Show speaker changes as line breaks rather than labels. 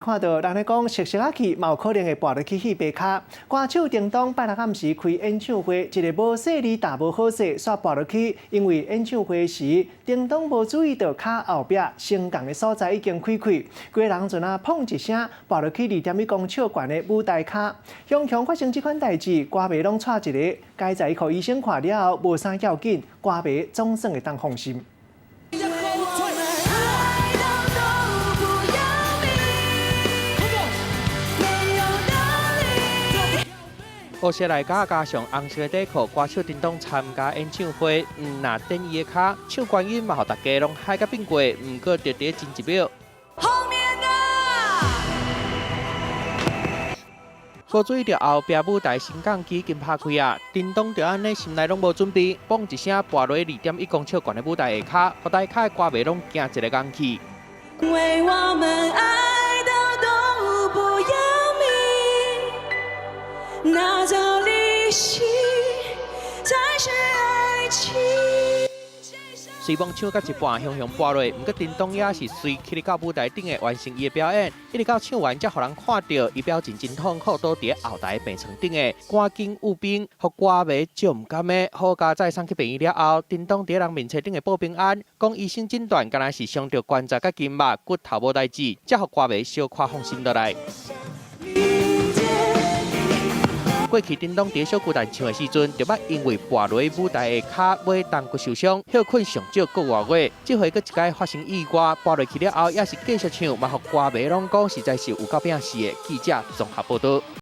看到人咧讲，熟悉啊去，嘛有可能会跋落去戏白卡。歌手叮当拜六暗时开演唱会，一个无细力但无好势，煞跋落去。因为演唱会时，叮当无注意到卡后壁升降的所在已经开开，规个人阵啊砰一声跋落去2.1公尺悬的舞台卡。雄雄发生这款代志，歌迷拢带一个，该在靠医生看了后，无啥要紧，歌迷总算会当放心。
乌色内加加上红色的底裤，歌手叮当参加演唱会，拿等伊的卡，唱观音嘛，互大家拢嗨甲变过，不过直直前一秒。
后面
无注意到后壁舞台升降机已经拍开啊，叮当就安尼心内拢无准备，嘣一声跋落2.1公尺悬的舞台下骹，互台下的歌迷拢惊一个空气。
为我们爱到都不要命，那叫理性才是爱情。
随梦唱到一半，雄雄跋落，不过叮当也是随去哩到舞台顶的完成伊的表演，一直到唱完才互人看到，伊表情真痛苦，倒伫后台病床顶的，赶紧有病，互歌迷就唔甘的，好佳再送去病院了后，叮当伫人面册顶的报平安，讲医生诊断敢若是伤着关节甲筋膜，骨头无代志，才互歌迷小可放心落来。 过去叮当伫小巨蛋唱的时阵，就捌因为跋落舞台的骹尾动骨受伤，休困上少个月。这回搁一届发生意外，跋落去了后，也是继续唱，嘛互歌迷拢讲实在是有够拼死的。记者综合报道。